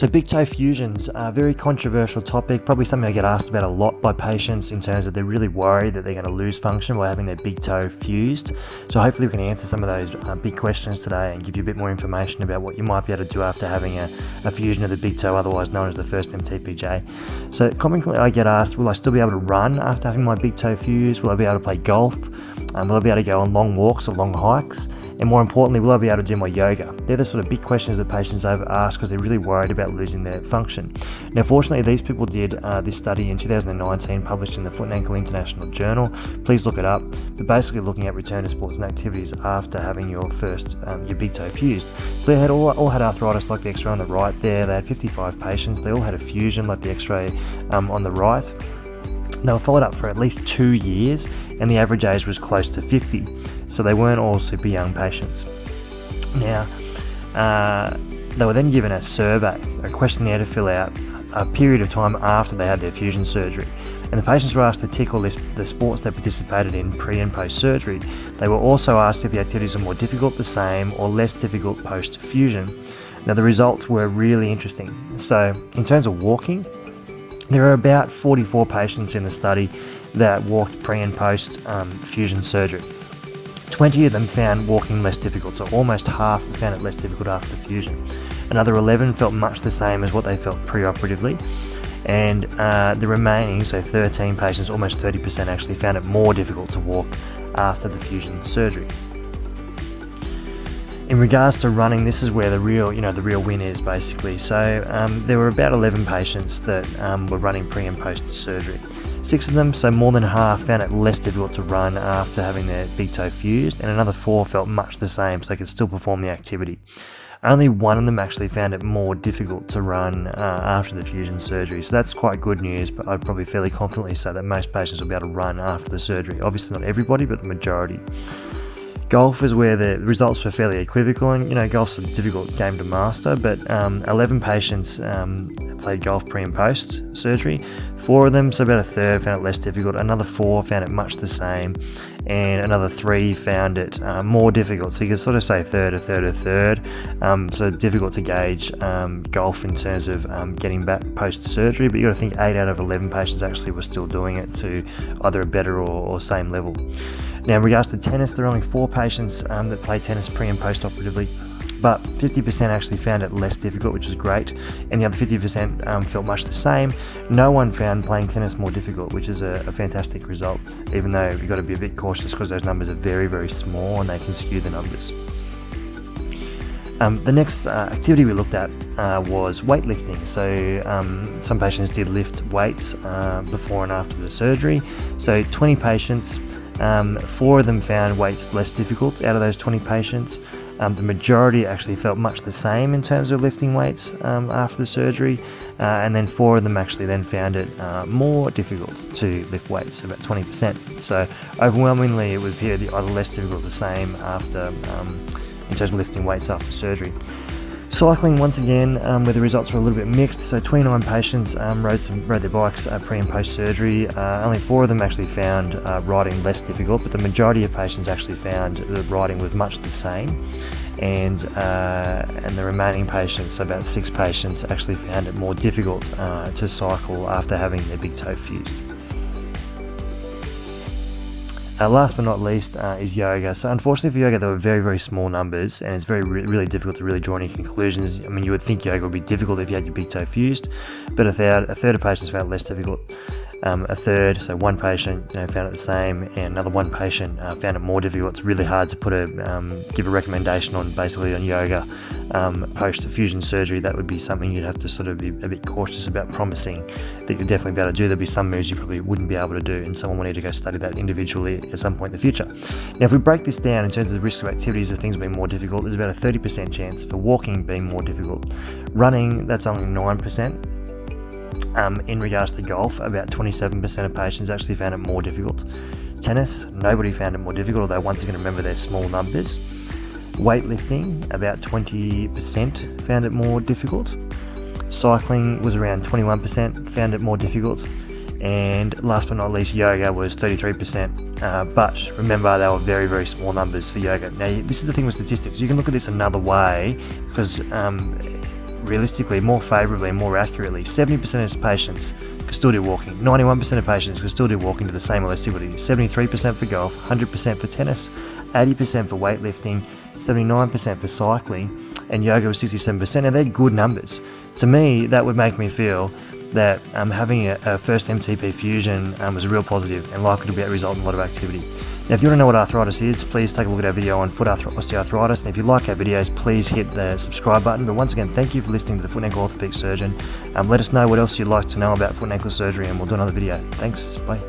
So big toe fusions are a very controversial topic, probably something I get asked about a lot by patients in terms of they're really worried that they're going to lose function by having their big toe fused. So hopefully we can answer some of those big questions today and give you a bit more information about what you might be able to do after having a fusion of the big toe, otherwise known as the first MTPJ. So commonly I get asked, will I still be able to run after having my big toe fused? Will I be able to play golf? Will I be able to go on long walks or long hikes? And more importantly, will I be able to do my yoga? They're the sort of big questions that patients ask because they're really worried about losing their function. Now, fortunately, these people did this study in 2019, published in the Foot and Ankle International Journal. Please look it up. But basically looking at return to sports and activities after having your first, your big toe fused. So they had all had arthritis like the x-ray on the right there. They had 55 patients. They all had a fusion like the x-ray on the right. They were followed up for at least 2 years, and the average age was close to 50, so they weren't all super young patients. Now, they were then given a survey, a questionnaire to fill out a period of time after they had their fusion surgery, and the patients were asked to tick or list the sports they participated in pre and post surgery. They were also asked if the activities were more difficult, the same, or less difficult post fusion. Now, the results were really interesting. So in terms of walking, there are about 44 patients in the study that walked pre and post fusion surgery. 20 of them found walking less difficult, so almost half found it less difficult after the fusion. Another 11 felt much the same as what they felt pre-operatively, and the remaining, so 13 patients, almost 30% actually found it more difficult to walk after the fusion surgery. In regards to running, this is where the real win is basically. So there were about 11 patients that were running pre and post surgery. 6 of them, so more than half, found it less difficult to run after having their big toe fused, and another 4 felt much the same, so they could still perform the activity. Only 1 of them actually found it more difficult to run after the fusion surgery, so that's quite good news, but I'd probably fairly confidently say that most patients will be able to run after the surgery. Obviously not everybody, but the majority. Golf is where the results were fairly equivocal, and golf's a difficult game to master, but 11 patients played golf pre and post surgery. 4 of them, so about a third, found it less difficult. Another 4 found it much the same, and another 3 found it more difficult. So you can sort of say a third. So difficult to gauge golf in terms of getting back post surgery, but you got to think 8 out of 11 patients actually were still doing it to either a better or same level. Now, in regards to tennis, there are only 4 patients that play tennis pre and post operatively, but 50% actually found it less difficult, which is great, and the other 50% felt much the same. No one found playing tennis more difficult, which is a fantastic result, even though you've got to be a bit cautious because those numbers are very, very small and they can skew the numbers. The next activity we looked at was weightlifting. So some patients did lift weights before and after the surgery. So 20 patients, 4 of them found weights less difficult out of those 20 patients. The majority actually felt much the same in terms of lifting weights after the surgery, and then 4 of them actually then found it more difficult to lift weights, about 20%. So overwhelmingly it would appear either less difficult or the same after in terms of lifting weights after surgery. Cycling, once again, where the results were a little bit mixed. So 29 patients rode their bikes pre and post surgery. Only 4 of them actually found riding less difficult, but the majority of patients actually found that riding was much the same. And the remaining patients, so about 6 patients, actually found it more difficult to cycle after having their big toe fused. Last but not least is yoga. So unfortunately for yoga, there were very, very small numbers, and it's really difficult to really draw any conclusions. I mean, you would think yoga would be difficult if you had your big toe fused, but a third of patients found it less difficult. A third, so 1 patient found it the same, and another 1 patient found it more difficult. It's really hard to give a recommendation on yoga post fusion surgery. That would be something you'd have to sort of be a bit cautious about promising that you'd definitely be able to do. There'd be some moves you probably wouldn't be able to do, and someone will need to go study that individually at some point in the future. Now, if we break this down in terms of the risk of activities of things being more difficult, there's about a 30% chance for walking being more difficult. Running, that's only 9%. In regards to golf, about 27% of patients actually found it more difficult. Tennis, nobody found it more difficult, although once again, remember they're small numbers. Weightlifting, about 20% found it more difficult. Cycling was around 21%, found it more difficult. And last but not least, yoga was 33%. But remember, they were very, very small numbers for yoga. Now, this is the thing with statistics. You can look at this another way, because realistically, more favourably and more accurately, 70% of patients can still do walking, 91% of patients can still do walking to the same elasticity, 73% for golf, 100% for tennis, 80% for weightlifting, 79% for cycling, and yoga was 67%, and they're good numbers. To me, that would make me feel that having a first MTP fusion was a real positive and likely to result in a lot of activity. Now, if you want to know what arthritis is, please take a look at our video on foot osteoarthritis, and if you like our videos, please hit the subscribe button. But once again, thank you for listening to the Foot and Ankle Orthopedic Surgeon. Let us know what else you'd like to know about foot and ankle surgery, and we'll do another video. Thanks, bye.